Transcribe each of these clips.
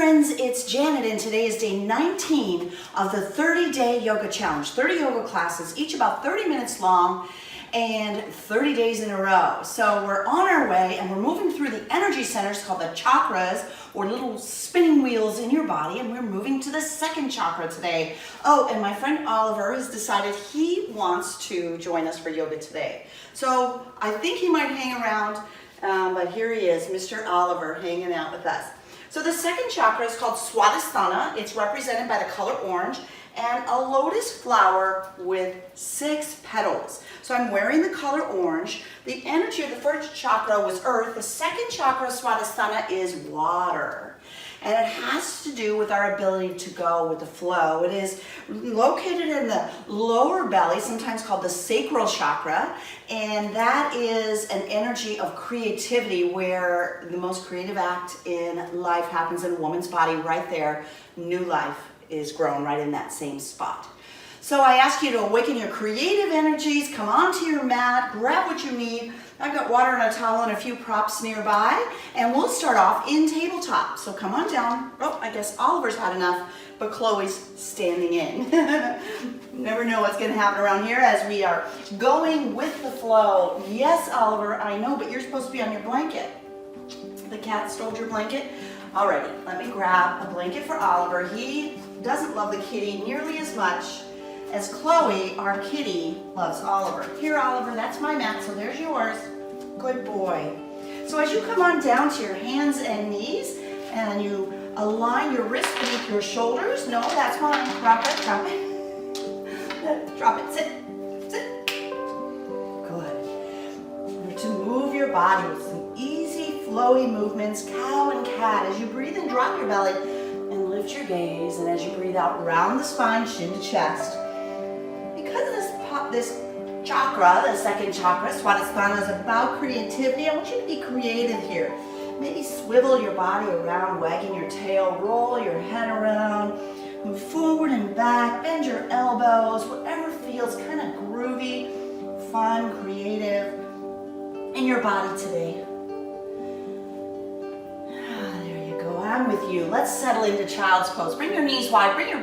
friends, it's Janet and today is day 19 of the 30-day yoga challenge. 30 yoga classes, each about 30 minutes long and 30 days in a row. So we're on our way and we're moving through the energy centers called the chakras, or little spinning wheels in your body, and we're moving to the second chakra today. Oh, and my friend Oliver has decided he wants to join us for yoga today. So I think he might hang around, but here he is, Mr. Oliver, hanging out with us. So the second chakra is called Swadhisthana. It's represented by the color orange and a lotus flower with 6 petals. So I'm wearing the color orange. The energy of the first chakra was earth. The second chakra, Swadhisthana, is water. And it has to do with our ability to go with the flow. It is located in the lower belly, sometimes called the sacral chakra. And that is an energy of creativity, where the most creative act in life happens in a woman's body right there. New life is grown right in that same spot. So I ask you to awaken your creative energies, come onto your mat, grab what you need. I've got water and a towel and a few props nearby, and we'll start off in tabletop. So come on down. Oh, I guess Oliver's had enough, but Chloe's standing in. Never know what's gonna happen around here as we are going with the flow. Yes, Oliver, I know, but you're supposed to be on your blanket. The cat stole your blanket. Alrighty, let me grab a blanket for Oliver. He doesn't love the kitty nearly as much as Chloe, our kitty, loves Oliver. Here, Oliver, that's my mat, so there's yours. Good boy. So as you come on down to your hands and knees, and you align your wrists beneath your shoulders. No, that's mine. Drop it, drop it. Drop it, sit, sit. Good. You're to move your body with some easy, flowy movements, cow and cat. As you breathe in, drop your belly and lift your gaze. And as you breathe out, round the spine, chin to chest. This chakra, the second chakra, Swadhisthana, is about creativity. I want you to be creative here. Maybe swivel your body around, wagging your tail, roll your head around, move forward and back, bend your elbows, whatever feels kind of groovy, fun, creative in your body today. There you go, I'm with you. Let's settle into child's pose. Bring your knees wide, bring your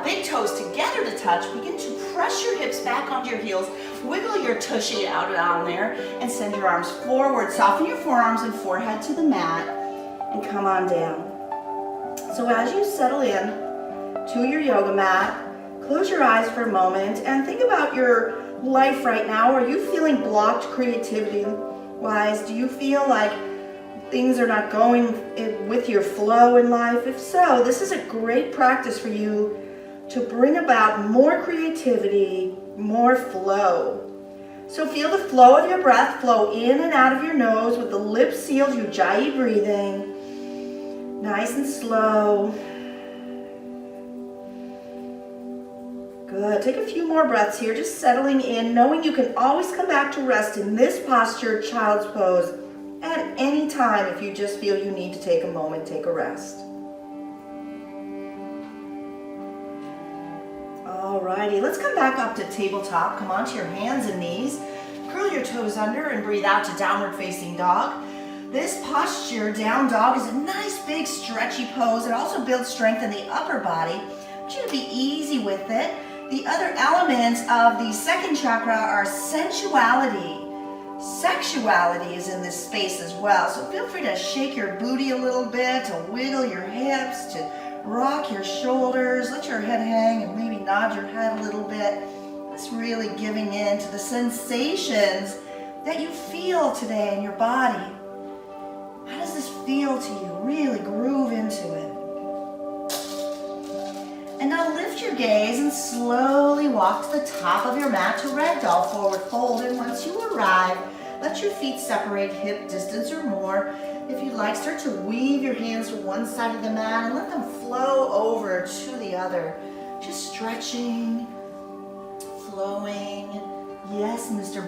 big toes together to touch. Begin to press your hips back onto your heels. Wiggle your tushy out on there and send your arms forward. Soften your forearms and forehead to the mat and come on down. So as you settle in to your yoga mat, close your eyes for a moment and think about your life right now. Are you feeling blocked creativity-wise? Do you feel like things are not going with your flow in life? If so, this is a great practice for you to bring about more creativity, more flow. So feel the flow of your breath flow in and out of your nose with the lips sealed, Ujjayi breathing. Nice and slow. Good. Take a few more breaths here, just settling in, knowing you can always come back to rest in this posture, child's pose, at any time. If you just feel you need to take a moment, take a rest. Alrighty, let's come back up to tabletop. Come onto your hands and knees. Curl your toes under and breathe out to downward facing dog. This posture, down dog, is a nice big stretchy pose. It also builds strength in the upper body. I want you to be easy with it. The other elements of the second chakra are sensuality. Sexuality is in this space as well, so feel free to shake your booty a little bit, to wiggle your hips, to rock your shoulders, let your head hang and maybe nod your head a little bit. Just really giving in to the sensations that you feel today in your body. How does this feel to you? Really groove into it. And now lift your gaze and slowly walk to the top of your mat to ragdoll forward fold. And once you arrive, let your feet separate hip distance or more. If you'd like, start to weave your hands to one side of the mat and let them flow over to the other. Just stretching, flowing. Yes, Mr.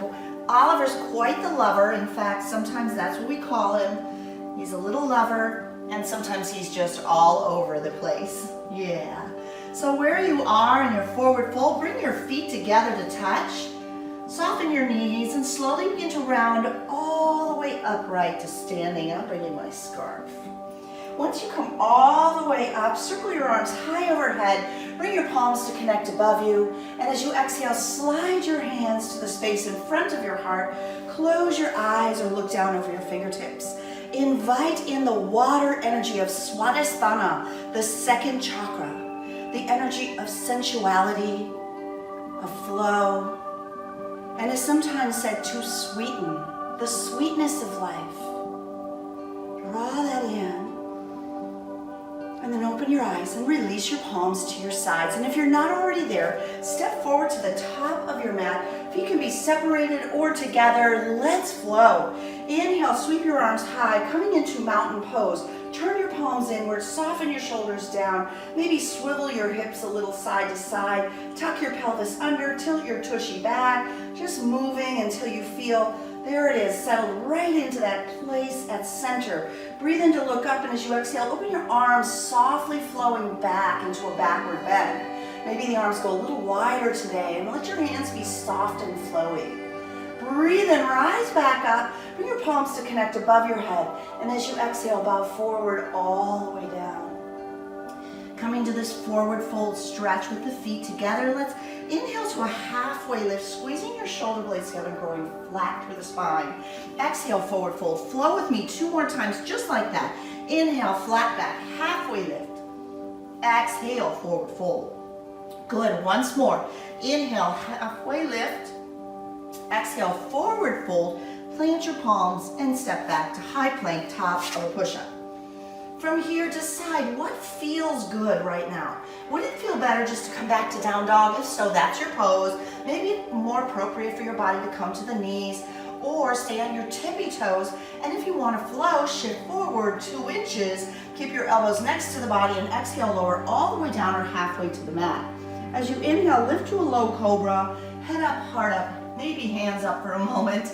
Oliver's quite the lover. In fact, sometimes that's what we call him. He's a little lover, and sometimes he's just all over the place. Yeah. So where you are in your forward fold, bring your feet together to touch. Soften your knees and slowly begin to round all the way upright to standing up. Bringing my scarf. Once you come all the way up, circle your arms high overhead, bring your palms to connect above you, and as you exhale, slide your hands to the space in front of your heart, close your eyes or look down over your fingertips. Invite in the water energy of Swadhisthana, the second chakra, the energy of sensuality, of flow, and is sometimes said to sweeten the sweetness of life. Draw that in, and then open your eyes and release your palms to your sides. And if you're not already there, step forward to the top of your mat. If you can be separated or together, let's flow. Inhale, sweep your arms high, coming into mountain pose. Turn your palms inward, soften your shoulders down. Maybe swivel your hips a little side to side. Tuck your pelvis under, tilt your tushy back. Just moving until you feel, there it is, settled right into that place at center. Breathe in to look up, and as you exhale, open your arms, softly flowing back into a backward bend. Maybe the arms go a little wider today, and let your hands be soft and flowy. Breathe in, rise back up, bring your palms to connect above your head, and as you exhale, bow forward all the way down. Coming to this forward fold stretch with the feet together, let's inhale to a halfway lift, squeezing your shoulder blades together, growing flat through the spine. Exhale, forward fold. Flow with me 2 more times, just like that. Inhale, flat back, halfway lift. Exhale, forward fold. Good, once more. Inhale, halfway lift. Exhale, forward fold. Plant your palms and step back to high plank, top of a push-up. From here, decide what feels good right now. Would it feel better just to come back to down dog? If so, that's your pose. Maybe more appropriate for your body to come to the knees or stay on your tippy toes. And if you want to flow, shift forward 2 inches. Keep your elbows next to the body and exhale, lower all the way down or halfway to the mat. As you inhale, lift to a low cobra, head up, heart up, maybe hands up for a moment.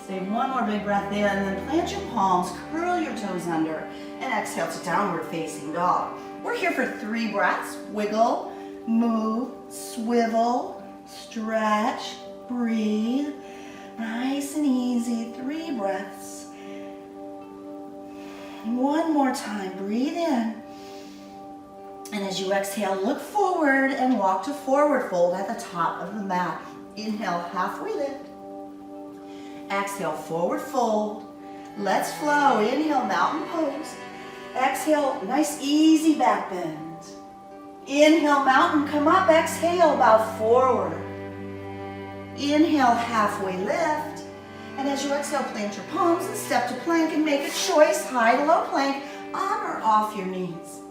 Stay one more big breath in, and then plant your palms, curl your toes under, and exhale to downward facing dog. We're here for 3 breaths. Wiggle, move, swivel, stretch, breathe. Nice and easy, 3 breaths. One more time, breathe in. And as you exhale, look forward and walk to forward fold at the top of the mat. Inhale, halfway lift. Exhale, forward fold. Let's flow. Inhale, mountain pose. Exhale, nice easy back bend. Inhale, mountain, come up. Exhale, bow forward. Inhale, halfway lift. And as you exhale, plant your palms and step to plank and make a choice, high to low plank, on or off your knees.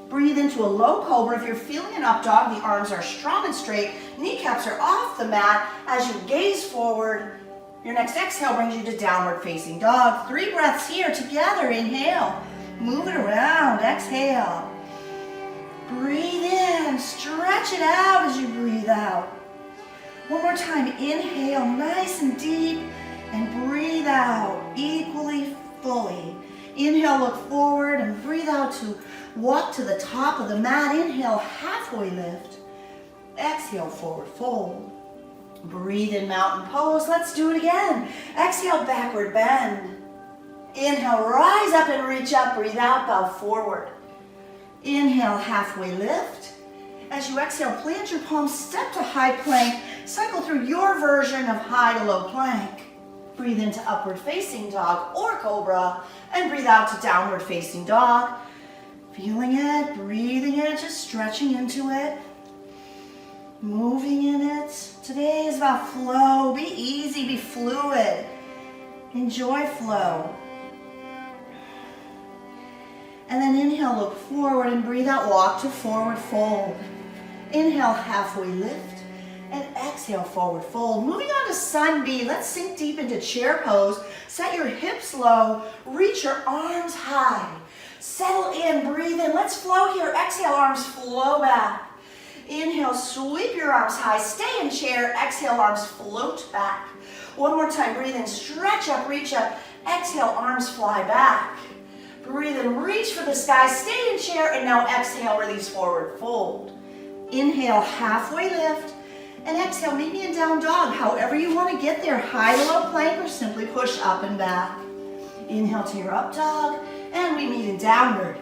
Breathe into a low cobra. If you're feeling an up dog, the arms are strong and straight, kneecaps are off the mat. As you gaze forward, your next exhale brings you to downward facing dog. 3 breaths here together. Inhale, move it around, exhale. Breathe in, stretch it out as you breathe out. One more time, inhale, nice and deep, and breathe out equally, fully. Inhale, look forward, and breathe out to walk to the top of the mat. Inhale, halfway lift. Exhale, forward fold. Breathe in mountain pose. Let's do it again. Exhale, backward bend. Inhale, rise up and reach up. Breathe out, bow forward. Inhale, halfway lift. As you exhale, plant your palms, step to high plank. Cycle through your version of high to low plank. Breathe into upward facing dog or cobra, and breathe out to downward facing dog. Feeling it, breathing it, just stretching into it. Moving in it. Today is about flow. Be easy, be fluid. Enjoy flow. And then inhale, look forward and breathe out, walk to forward fold. Inhale, halfway lift, and exhale, forward fold. Moving on to sun B, let's sink deep into chair pose. Set your hips low, reach your arms high. Settle in, breathe in. Let's flow here. Exhale, arms flow back. Inhale, sweep your arms high, stay in chair. Exhale, arms float back. One more time, breathe in, stretch up, reach up. Exhale, arms fly back. Breathe in, reach for the sky, stay in chair, and now exhale, release forward fold. Inhale, halfway lift, and exhale, meet me in down dog. However you want to get there, high to low plank, or simply push up and back. Inhale to your up dog. And we meet in downward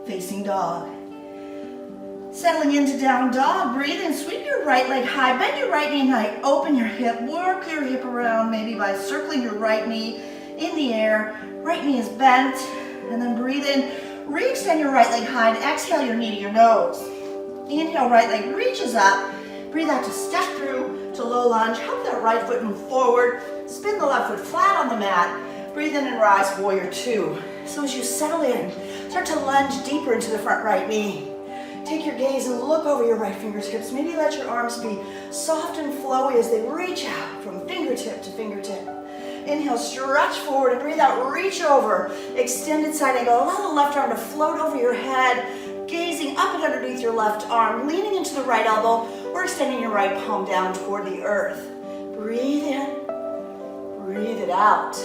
facing dog. Settling into down dog, breathe in, sweep your right leg high, bend your right knee high, open your hip, work your hip around maybe by circling your right knee in the air. Right knee is bent, and then breathe in, re-extend your right leg high, and exhale your knee to your nose. Inhale, right leg reaches up, breathe out to step through to low lunge, help that right foot move forward, spin the left foot flat on the mat, breathe in and rise, warrior two. So as you settle in, start to lunge deeper into the front right knee. Take your gaze and look over your right fingertips. Maybe let your arms be soft and flowy as they reach out from fingertip to fingertip. Inhale, stretch forward and breathe out, reach over. Extended side angle. Allow the left arm to float over your head, gazing up and underneath your left arm, leaning into the right elbow, or extending your right palm down toward the earth. Breathe in, breathe it out.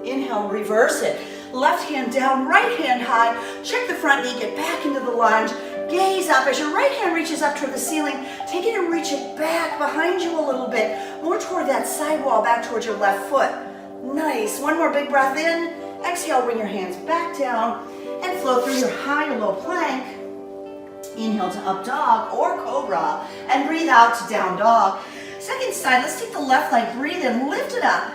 Inhale, reverse it. Left hand down, right hand high. Check the front knee, get back into the lunge. Gaze up as your right hand reaches up toward the ceiling. Take it and reach it back behind you a little bit, more toward that sidewall, back towards your left foot. Nice. One more big breath in. Exhale, bring your hands back down and flow through your high to low plank. Inhale to up dog or cobra and breathe out to down dog. Second side, let's take the left leg, breathe in, lift it up.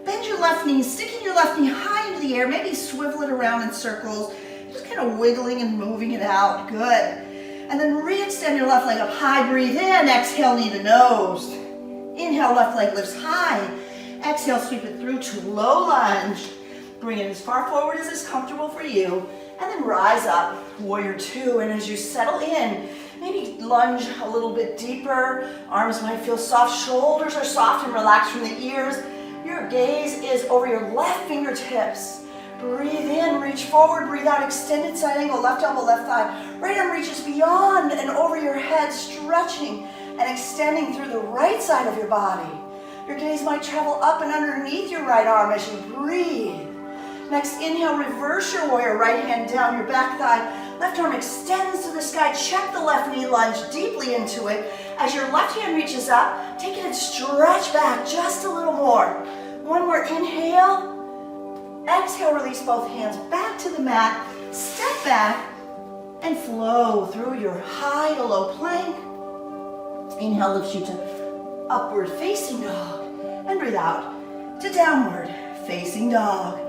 Bend your left knee, sticking your left knee high into the air, maybe swivel it around in circles, just kind of wiggling and moving it out. Good. And then re-extend your left leg up high, breathe in, exhale, knee to nose. Inhale, left leg lifts high. Exhale, sweep it through to low lunge. Bring it as far forward as is comfortable for you. And then rise up, warrior two. And as you settle in, maybe lunge a little bit deeper. Arms might feel soft, shoulders are soft and relaxed from the ears. Your gaze is over your left fingertips. Breathe in, reach forward, breathe out, extended side angle, left elbow, left thigh. Right arm reaches beyond and over your head, stretching and extending through the right side of your body. Your gaze might travel up and underneath your right arm as you breathe. Next, inhale, reverse your warrior, right hand down your back thigh. Left arm extends to the sky. Check the left knee, lunge deeply into it. As your left hand reaches up, take it and stretch back just a little more. One more inhale. Exhale, release both hands back to the mat. Step back and flow through your high to low plank. Inhale, lifts you to upward facing dog. And breathe out to downward facing dog.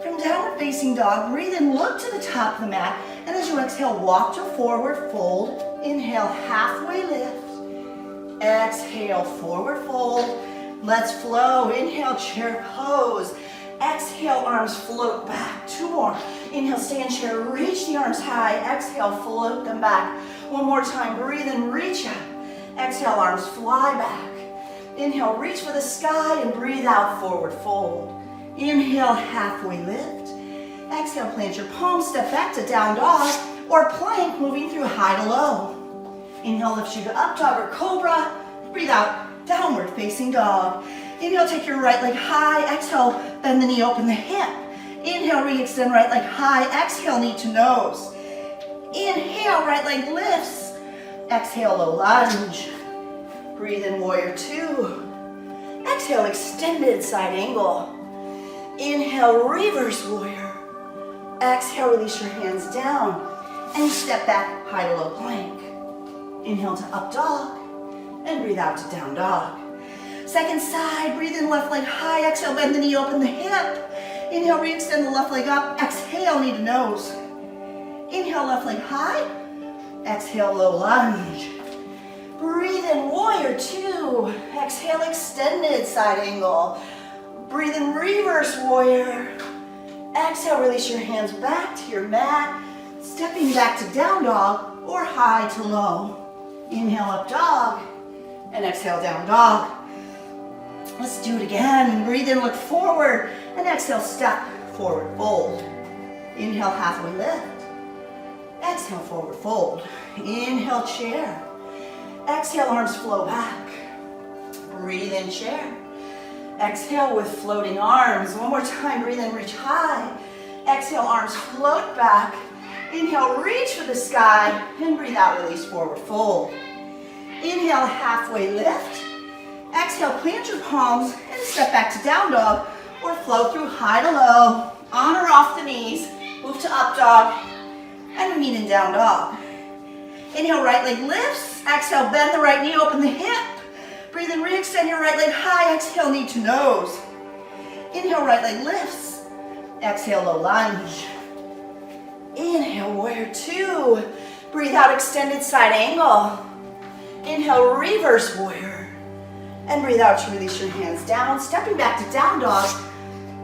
From downward facing dog, breathe in, look to the top of the mat. And as you exhale, walk to forward fold. Inhale, halfway lift. Exhale, forward fold. Let's flow. Inhale, chair pose. Exhale, arms float back. Two more. Inhale, stay in chair. Reach the arms high. Exhale, float them back. One more time. Breathe in, reach up. Exhale, arms fly back. Inhale, reach for the sky and breathe out, forward fold. Inhale, halfway lift. Exhale, plant your palms, step back to down dog or plank, moving through high to low. Inhale, lifts you to up dog or cobra. Breathe out, downward facing dog. Inhale, take your right leg high. Exhale, bend the knee, open the hip. Inhale, re-extend right leg high. Exhale, knee to nose. Inhale, right leg lifts. Exhale, low lunge. Breathe in, warrior two. Exhale, extended side angle. Inhale, reverse warrior. Exhale, release your hands down and step back, high to low plank. Inhale to up dog and breathe out to down dog. Second side, breathe in, left leg high. Exhale, bend the knee, open the hip. Inhale, re-extend the left leg up. Exhale, knee to nose. Inhale, left leg high. Exhale, low lunge. Breathe in, warrior two. Exhale, extended side angle. Breathe in, reverse warrior. Exhale, release your hands back to your mat. Stepping back to down dog or high to low. Inhale, up dog. And exhale, down dog. Let's do it again. Breathe in, look forward. And exhale, step forward, fold. Inhale, halfway lift. Exhale, forward fold. Inhale, chair. Exhale, arms flow back. Breathe in, chair. Exhale with floating arms. One more time, breathe in, reach high. Exhale, arms float back. Inhale, reach for the sky. And breathe out, release, forward fold. Inhale, halfway lift. Exhale, plant your palms and step back to down dog or flow through high to low. On or off the knees. Move Move to up dog and meet in down dog. Inhale, right leg lifts. Exhale, bend the right knee, open the hip. Breathe in, re-extend your right leg high. Exhale, knee to nose. Inhale, right leg lifts. Exhale, low lunge. Inhale, warrior two. Breathe out, extended side angle. Inhale, reverse warrior. And breathe out to release your hands down. Stepping back to down dog.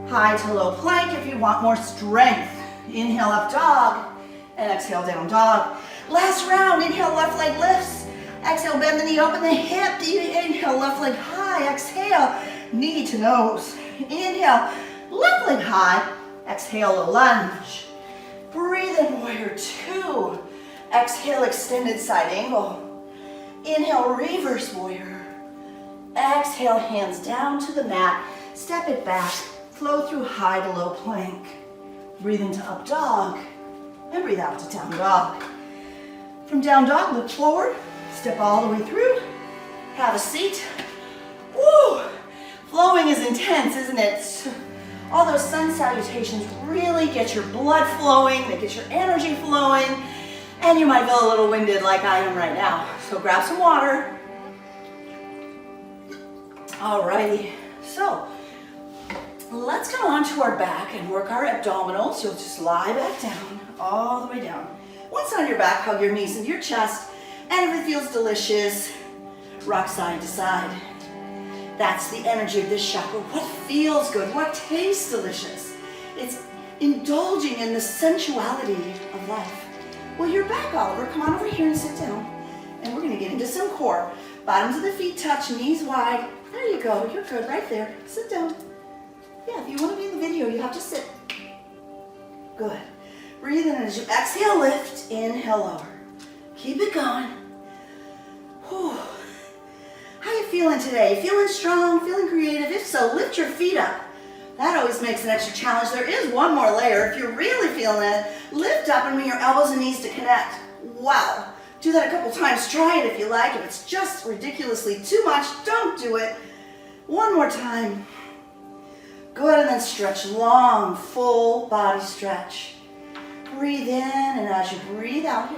High to low plank if you want more strength. Inhale, up dog. And exhale, down dog. Last round, inhale, left leg lifts. Exhale, bend the knee, open the hip. Inhale, left leg high. Exhale, knee to nose. Inhale, left leg high. Exhale, low lunge. Breathe in, warrior two. Exhale, extended side angle. Inhale, reverse warrior. Exhale, hands down to the mat. Step it back. Flow through high to low plank. Breathe into up dog. And breathe out to down dog. From down dog, look forward. Step all the way through. Have a seat. Woo! Flowing is intense, isn't it? All those sun salutations really get your blood flowing, they get your energy flowing, and you might feel a little winded like I am right now. So grab some water. Alrighty, so let's go onto our back and work our abdominals. You'll just lie back down, all the way down. Once on your back, hug your knees into your chest, and if it feels delicious, rock side to side. That's the energy of this chakra. What feels good? What tastes delicious? It's indulging in the sensuality of life. Well, you're back, Oliver. Come on over here and sit down. And we're going to get into some core. Bottoms of the feet touch, knees wide. There you go. You're good right there. Sit down. Yeah, if you want to be in the video, you have to sit. Good. Breathe in as you exhale, lift. Inhale, lower. Keep it going. Whew. How you feeling today? Feeling strong? Feeling creative? If so, lift your feet up. That always makes an extra challenge. There is one more layer. If you're really feeling it, lift up and bring your elbows and knees to connect. Wow. Do that a couple times. Try it if you like. If it's just ridiculously too much, don't do it. One more time. Good, and then stretch long, full body stretch. Breathe in, and as you breathe out,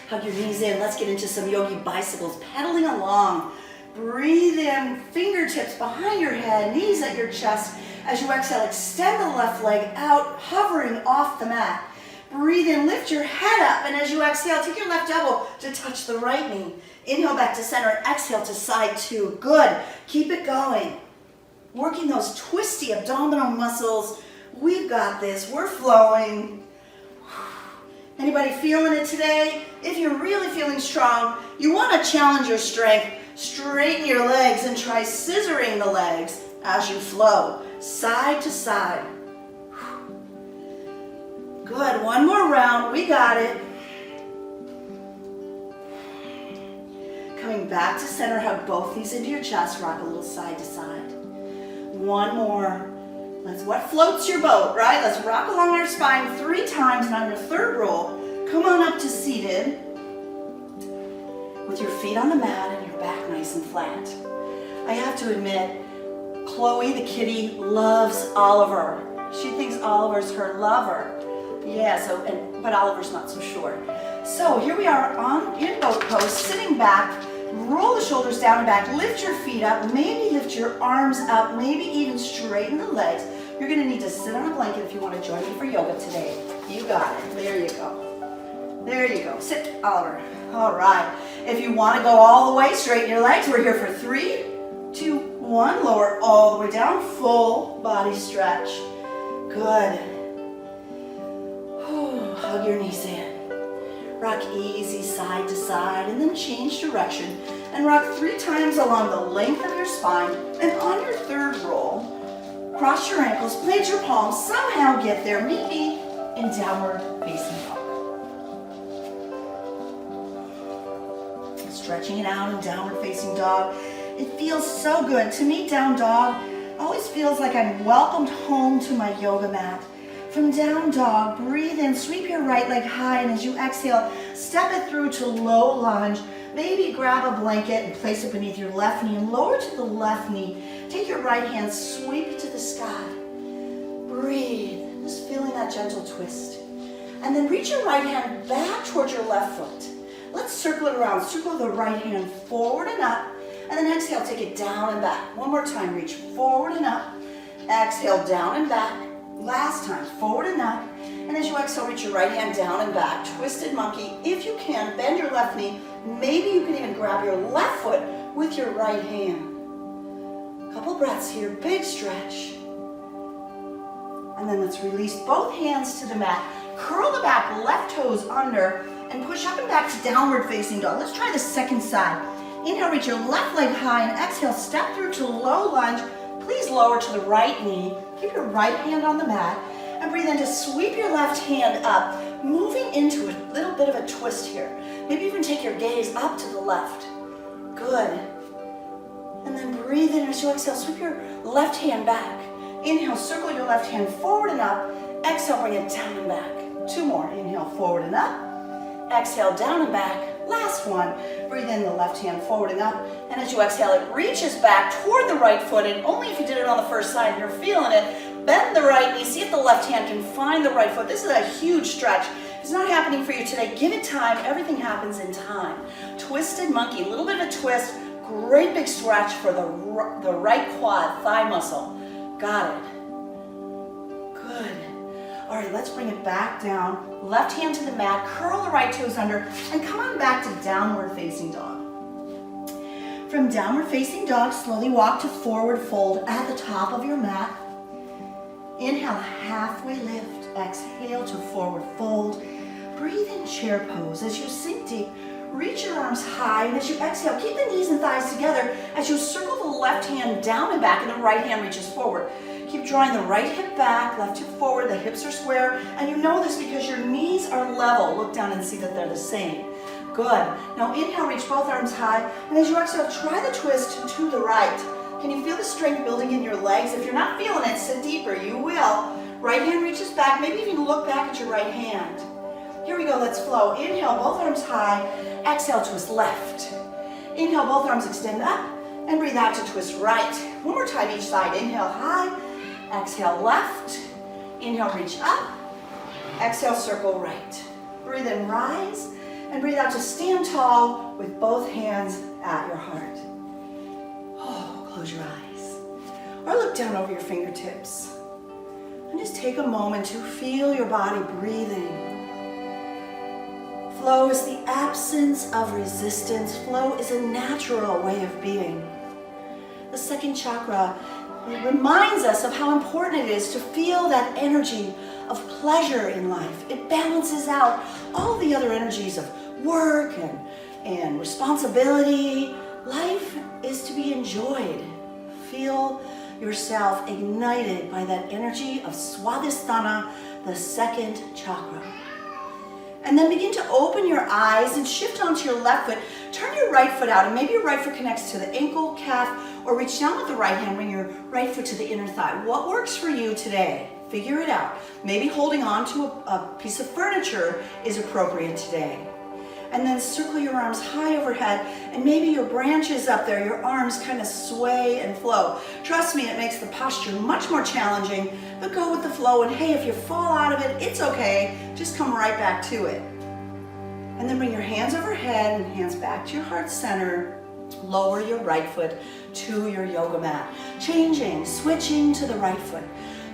hug your knees in. Let's get into some yogi bicycles, pedaling along. Breathe in, fingertips behind your head, knees at your chest. As you exhale, extend the left leg out, hovering off the mat. Breathe in, lift your head up, and as you exhale, take your left elbow to touch the right knee. Inhale back to center, exhale to side two. Good. Keep it going. Working those twisty abdominal muscles. We've got this. We're flowing. Anybody feeling it today? If you're really feeling strong, you want to challenge your strength. Straighten your legs and try scissoring the legs as you flow, side to side. Good, one more round, we got it. Coming back to center, hug both knees into your chest, rock a little side to side. One more. Let's, what floats your boat, right? Let's rock along our spine 3 times, and on your third roll, come on up to seated with your feet on the mat and your back nice and flat. I have to admit, Chloe the kitty loves Oliver. She thinks Oliver's her lover. Yeah, but Oliver's not so sure. So here we are in boat pose, sitting back. Roll the shoulders down and back, lift your feet up, maybe lift your arms up, maybe even straighten the legs. You're gonna need to sit on a blanket if you wanna join me for yoga today. You got it, there you go. There you go, sit, Oliver. All right, if you wanna go all the way, straighten your legs. We're here for 3, 2, 1, lower all the way down, full body stretch. Good. Hug your knees in. Rock easy side to side and then change direction and rock 3 times along the length of your spine, and on your third roll, cross your ankles, plant your palms, somehow get there, maybe in downward facing dog. Stretching it out in downward facing dog. It feels so good. To me, down dog always feels like I'm welcomed home to my yoga mat. From down dog, breathe in, sweep your right leg high, and as you exhale, step it through to low lunge. Maybe grab a blanket and place it beneath your left knee and lower to the left knee. Take your right hand, sweep it to the sky. Breathe, Just feeling that gentle twist. And then reach your right hand back towards your left foot. Let's circle it around. Circle the right hand forward and up. And then exhale, take it down and back. One more time, reach forward and up. Exhale, down and back. Last time, forward and up. And as you exhale, reach your right hand down and back. Twisted monkey. If you can, bend your left knee. Maybe you can even grab your left foot with your right hand. Couple breaths here, big stretch. And then let's release both hands to the mat. Curl the back, left toes under, and push up and back to downward facing dog. Let's try the second side. Inhale, reach your left leg high, and exhale, step through to low lunge. Please lower to the right knee. Keep your right hand on the mat, and breathe in to sweep your left hand up, moving into a little bit of a twist here. Maybe even take your gaze up to the left. Good. And then breathe in as you exhale, sweep your left hand back. Inhale, circle your left hand forward and up. Exhale, bring it down and back. Two more. Inhale, forward and up. Exhale, down and back. Last one. Breathe in the left hand forward and up. And as you exhale, it reaches back toward the right foot. And only if you did it on the first side and you're feeling it, bend the right knee. See if the left hand can find the right foot. This is a huge stretch. If it's not happening for you today, give it time. Everything happens in time. Twisted monkey, a little bit of a twist. Great big stretch for the right quad, thigh muscle. Got it. Good. All right, let's bring it back down. Left hand to the mat, curl the right toes under, and come on back to downward facing dog. From downward facing dog, slowly walk to forward fold at the top of your mat. Inhale, halfway lift. Exhale to forward fold. Breathe in chair pose. As you sink deep, reach your arms high, and as you exhale, keep the knees and thighs together as you circle the left hand down and back, and the right hand reaches forward. Keep drawing the right hip back, left hip forward, the hips are square, and you know this because your knees are level. Look down and see that they're the same. Good. Now inhale, reach both arms high, and as you exhale, try the twist to the right. Can you feel the strength building in your legs? If you're not feeling it, sit deeper. You will. Right hand reaches back, maybe even look back at your right hand. Here we go, let's flow. Inhale, both arms high. Exhale, twist left. Inhale, both arms extend up, and breathe out to twist right. One more time each side. Inhale, high. Exhale, left. Inhale, reach up. Exhale, circle right. Breathe in, rise, and breathe out to stand tall with both hands at your heart. Oh, close your eyes. Or look down over your fingertips. And just take a moment to feel your body breathing. Flow is the absence of resistance. Flow is a natural way of being. The second chakra, it reminds us of how important it is to feel that energy of pleasure in life. It balances out all the other energies of work and responsibility. Life is to be enjoyed. Feel yourself ignited by that energy of Swadhisthana, the second chakra. And then begin to open your eyes and shift onto your left foot. Turn your right foot out, and maybe your right foot connects to the ankle, calf, or reach down with the right hand, bring your right foot to the inner thigh. What works for you today? Figure it out. Maybe holding on to a piece of furniture is appropriate today. And then circle your arms high overhead, and maybe your branches up there, your arms kind of sway and flow. Trust me, it makes the posture much more challenging, but go with the flow, and hey, if you fall out of it, it's okay. Just come right back to it. And then bring your hands overhead and hands back to your heart center. Lower your right foot to your yoga mat. Changing, switching to the right foot.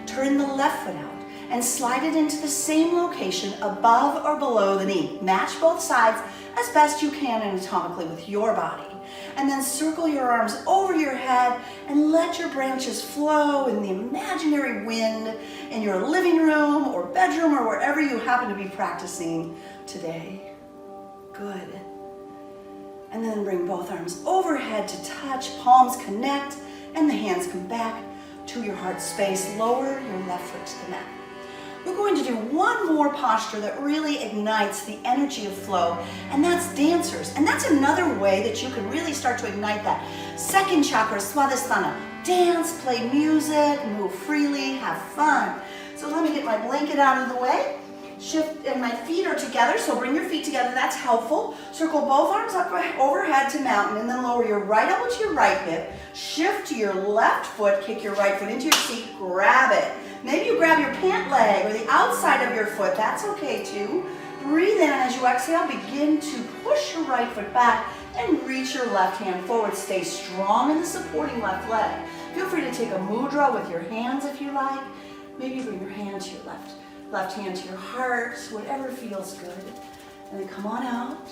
Turn the left foot out and slide it into the same location above or below the knee. Match both sides as best you can anatomically with your body. And then circle your arms over your head and let your branches flow in the imaginary wind in your living room or bedroom or wherever you happen to be practicing today. Good. And then bring both arms overhead to touch, palms connect, and the hands come back to your heart space. Lower your left foot to the mat. We're going to do one more posture that really ignites the energy of flow, and that's dancers. And that's another way that you can really start to ignite that second chakra, Swadhisthana. Dance, play music, move freely, have fun. So let me get my blanket out of the way. Shift, and my feet are together, so bring your feet together, that's helpful. Circle both arms up overhead to mountain, and then lower your right elbow to your right hip. Shift to your left foot, kick your right foot into your seat, grab it. Maybe you grab your pant leg or the outside of your foot. That's okay too. Breathe in as you exhale. Begin to push your right foot back and reach your left hand forward. Stay strong in the supporting left leg. Feel free to take a mudra with your hands if you like. Maybe bring your hand to your left hand to your heart, whatever feels good. And then come on out.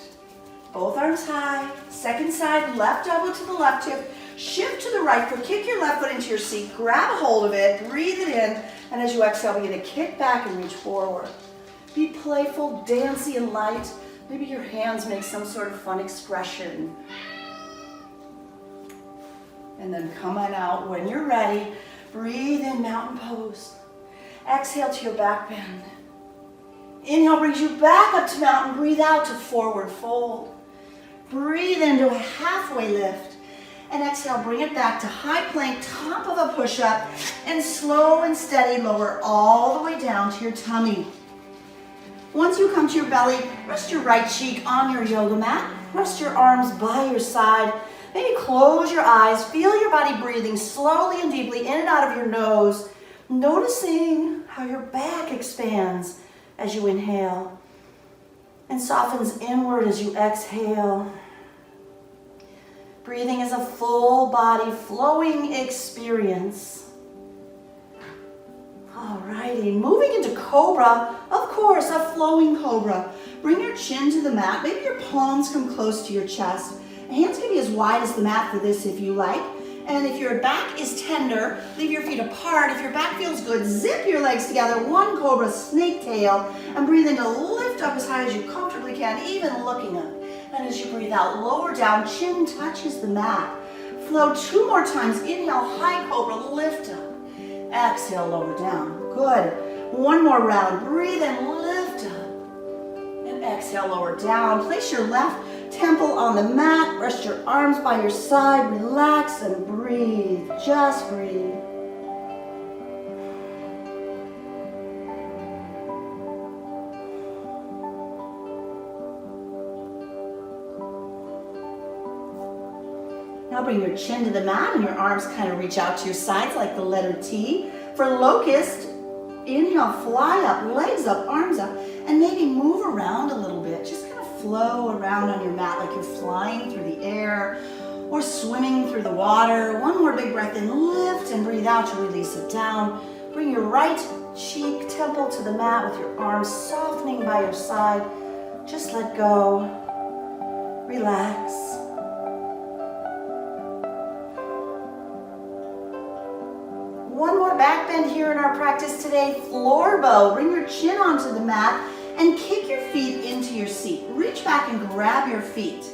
Both arms high. Second side, left elbow to the left hip. Shift to the right foot. Kick your left foot into your seat. Grab a hold of it. Breathe it in. And as you exhale, begin to kick back and reach forward. Be playful, dancey, and light. Maybe your hands make some sort of fun expression. And then come on out when you're ready. Breathe in, mountain pose. Exhale to your back bend. Inhale brings you back up to mountain. Breathe out to forward fold. Breathe into a halfway lift. And exhale, bring it back to high plank, top of a push-up. And slow and steady, lower all the way down to your tummy. Once you come to your belly, rest your right cheek on your yoga mat. Rest your arms by your side. Maybe close your eyes. Feel your body breathing slowly and deeply in and out of your nose. Noticing how your back expands as you inhale and softens inward as you exhale. Breathing is a full body flowing experience. Alrighty, moving into cobra, of course, a flowing cobra. Bring your chin to the mat. Maybe your palms come close to your chest. Hands can be as wide as the mat for this if you like. And if your back is tender, leave your feet apart. If your back feels good, zip your legs together, one cobra, snake tail, and breathe in to lift up as high as you comfortably can, even looking up. And as you breathe out, lower down, chin touches the mat. Flow 2 more times. Inhale, high cobra, lift up. Exhale, lower down. Good. 1 more round. Breathe in, lift up. And exhale, lower down. Place your left temple on the mat. Rest your arms by your side. Relax and breathe. Just breathe. Now bring your chin to the mat and your arms kind of reach out to your sides like the letter T. For locust, inhale, fly up, legs up, arms up, and maybe move around a little bit. Just kind of flow around on your mat like you're flying through the air or swimming through the water. 1 more big breath in, lift and breathe out to release it down. Bring your right cheek, temple to the mat with your arms softening by your side. Just let go, relax. One more back bend here in our practice today. Floor bow. Bring your chin onto the mat and kick your feet into your seat. Reach back and grab your feet.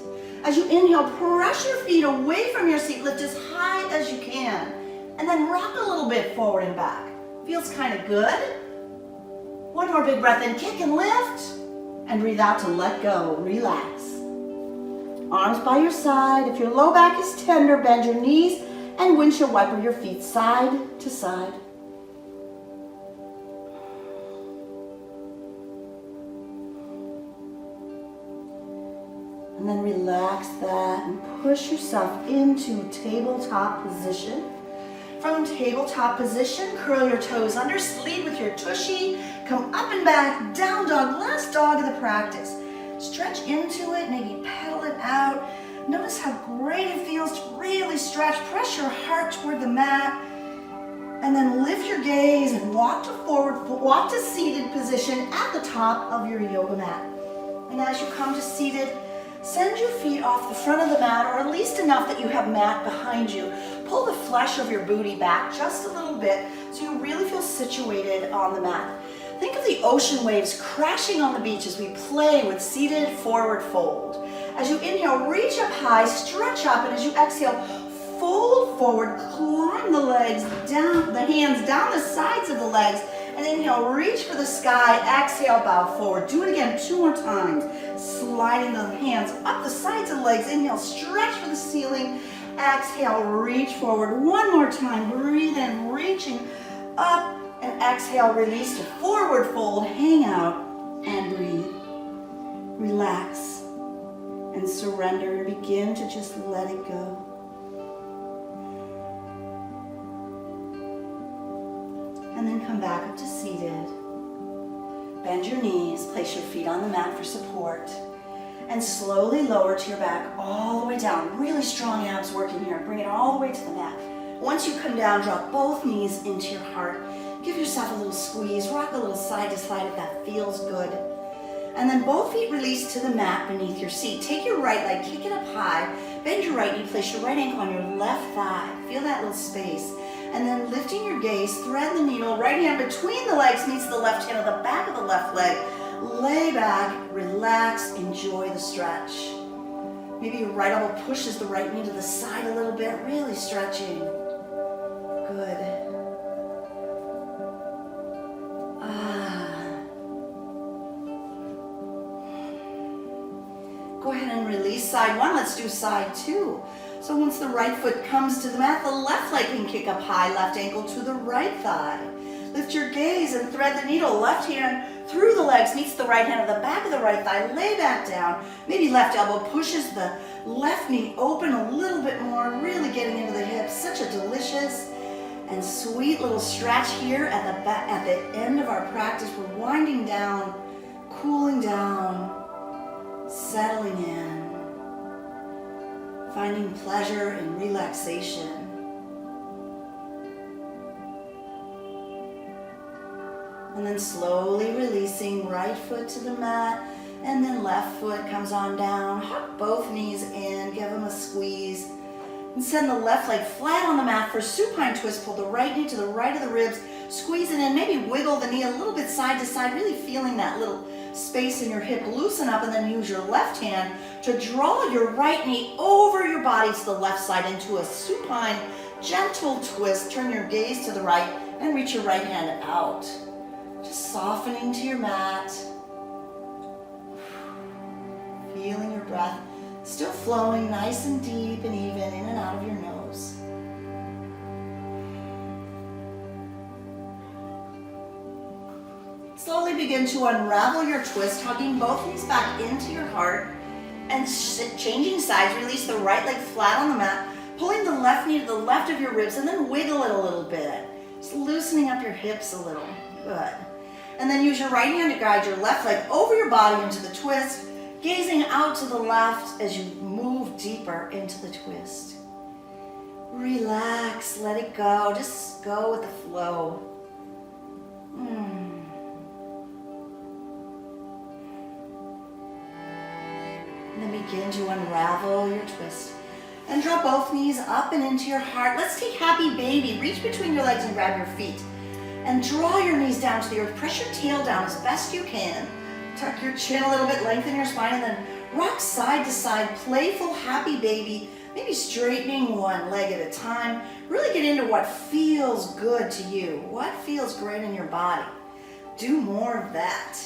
As you inhale, press your feet away from your seat. Lift as high as you can. And then rock a little bit forward and back. Feels kind of good. 1 more big breath in. Kick and lift. And breathe out to let go. Relax. Arms by your side. If your low back is tender, bend your knees and windshield wiper your feet side to side. And then relax that and push yourself into tabletop position. From tabletop position, curl your toes under, lead with your tushy, come up and back, down dog, last dog of the practice. Stretch into it, maybe pedal it out. Notice how great it feels to really stretch. Press your heart toward the mat. And then lift your gaze and walk to seated position at the top of your yoga mat. And as you come to seated, send your feet off the front of the mat, or at least enough that you have mat behind you. Pull the flesh of your booty back just a little bit so you really feel situated on the mat. Think of the ocean waves crashing on the beach as we play with seated forward fold. As you inhale, reach up high, stretch up, and as you exhale, fold forward, climb the legs down, the hands down the sides of the legs, and inhale, reach for the sky, exhale, bow forward. Do it again 2 more times. Sliding the hands up the sides of the legs, inhale, stretch for the ceiling, exhale, reach forward. 1 more time, breathe in, reaching up, and exhale, release to forward fold, hang out, and breathe. Relax and surrender, begin to just let it go. And then come back up to seated. Bend your knees, place your feet on the mat for support, and slowly lower to your back all the way down. Really strong abs working here. Bring it all the way to the mat. Once you come down, drop both knees into your heart. Give yourself a little squeeze. Rock a little side to side if that feels good. And then both feet release to the mat beneath your seat. Take your right leg, kick it up high. Bend your right knee, place your right ankle on your left thigh. Feel that little space. And then lifting your gaze, thread the needle. Right hand between the legs meets the left hand at the back of the left leg. Lay back, relax, enjoy the stretch. Maybe your right elbow pushes the right knee to the side a little bit, really stretching. Good. Go ahead and release side one. Let's do side two. So once the right foot comes to the mat, the left leg can kick up high, left ankle to the right thigh. Lift your gaze and thread the needle. Left hand through the legs meets the right hand at the back of the right thigh. Lay back down. Maybe left elbow pushes the left knee open a little bit more, really getting into the hips. Such a delicious and sweet little stretch here at the end of our practice. We're winding down, cooling down, settling in, finding pleasure and relaxation. And then slowly releasing right foot to the mat, and then left foot comes on down. Hug both knees in, give them a squeeze. And send the left leg flat on the mat for supine twist. Pull the right knee to the right of the ribs, squeeze it in, maybe wiggle the knee a little bit side to side, really feeling that little space in your hip. Loosen up and then use your left hand to draw your right knee over your body to the left side into a supine, gentle twist. Turn your gaze to the right and reach your right hand out. Just softening to your mat. Feeling your breath still flowing nice and deep and even in and out of your nose. Slowly begin to unravel your twist, hugging both knees back into your heart and changing sides. Release the right leg flat on the mat, pulling the left knee to the left of your ribs and then wiggle it a little bit. Just loosening up your hips a little. Good. And then use your right hand to guide your left leg over your body into the twist, gazing out to the left as you move deeper into the twist. Relax, let it go, just go with the flow. And then begin to unravel your twist. And draw both knees up and into your heart. Let's take happy baby. Reach between your legs and grab your feet. And draw your knees down to the earth. Press your tail down as best you can. Tuck your chin a little bit, lengthen your spine, and then rock side to side. Playful happy baby. Maybe straightening one leg at a time. Really get into what feels good to you. What feels great in your body. Do more of that.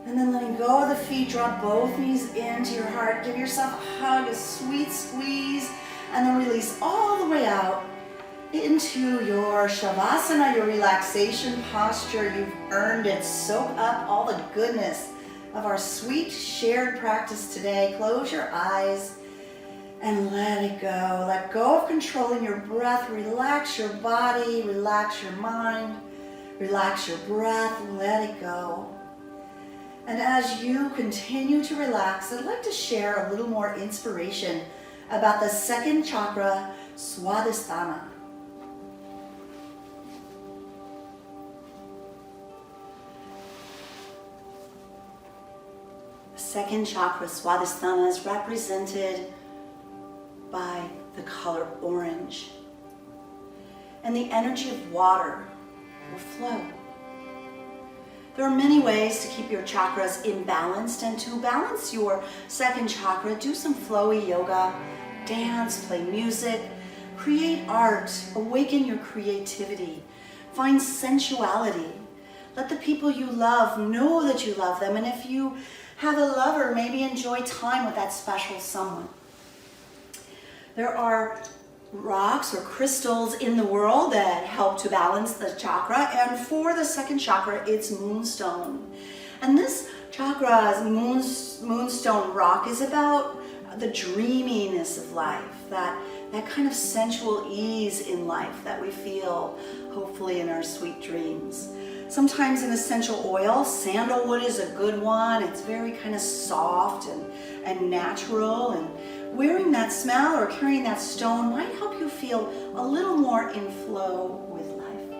And then letting go of the feet, draw both knees into your heart. Give yourself a hug, a sweet squeeze, and then release all the way out into your Shavasana, your relaxation posture. You've earned it. Soak up all the goodness of our sweet shared practice today. Close your eyes and let it go. Let go of controlling your breath. Relax your body, relax your mind, relax your breath, let it go. And as you continue to relax, I'd like to share a little more inspiration about the second chakra, Swadhisthana. Second chakra, Swadhisthana, is represented by the color orange and the energy of water or flow. There are many ways to keep your chakras imbalanced, and to balance your second chakra, do some flowy yoga, dance, play music, create art, awaken your creativity, find sensuality. Let the people you love know that you love them, and if you have a lover, maybe enjoy time with that special someone. There are rocks or crystals in the world that help to balance the chakra, and for the second chakra, it's moonstone. And this chakra, moonstone rock, is about the dreaminess of life, that that kind of sensual ease in life that we feel, hopefully, in our sweet dreams. Sometimes an essential oil, sandalwood is a good one. It's very kind of soft and natural, and wearing that smell or carrying that stone might help you feel a little more in flow with life.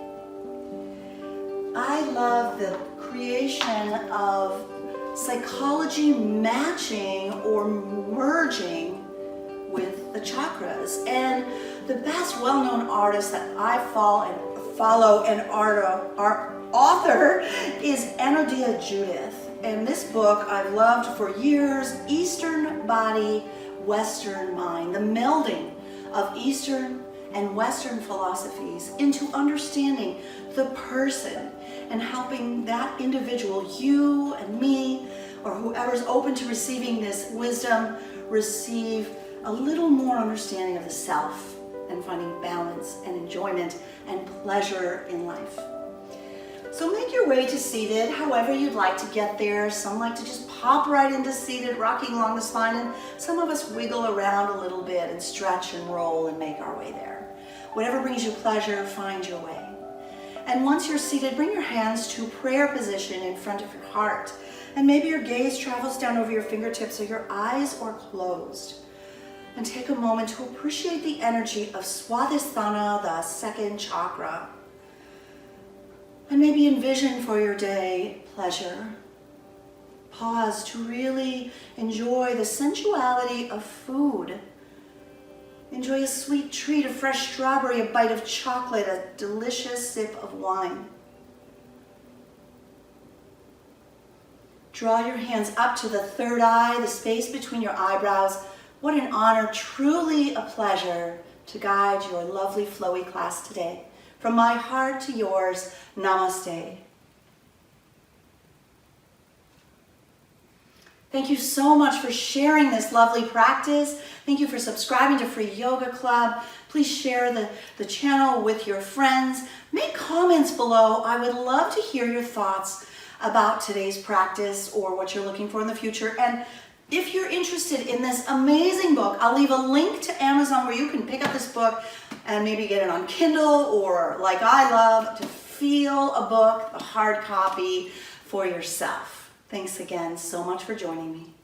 I love the creation of psychology matching or merging with the chakras. And the best well-known artist that I follow and author is Enodia Judith. And this book I've loved for years, Eastern Body, Western Mind, the melding of Eastern and Western philosophies into understanding the person and helping that individual, you and me, or whoever's open to receiving this wisdom, receive a little more understanding of the self and finding balance and enjoyment and pleasure in life. So make your way to seated, however you'd like to get there. Some like to just pop right into seated, rocking along the spine, and some of us wiggle around a little bit and stretch and roll and make our way there. Whatever brings you pleasure, find your way. And once you're seated, bring your hands to prayer position in front of your heart. And maybe your gaze travels down over your fingertips so your eyes are closed. And take a moment to appreciate the energy of Swadhisthana, the second chakra. And maybe envision for your day pleasure. Pause to really enjoy the sensuality of food. Enjoy a sweet treat, a fresh strawberry, a bite of chocolate, a delicious sip of wine. Draw your hands up to the third eye, the space between your eyebrows. What an honor, truly a pleasure to guide your lovely flowy class today. From my heart to yours, namaste. Thank you so much for sharing this lovely practice. Thank you for subscribing to Free Yoga Club. Please share the channel with your friends. Make comments below. I would love to hear your thoughts about today's practice or what you're looking for in the future. And if you're interested in this amazing book, I'll leave a link to Amazon where you can pick up this book and maybe get it on Kindle, or like I love, to feel a book, a hard copy for yourself. Thanks again so much for joining me.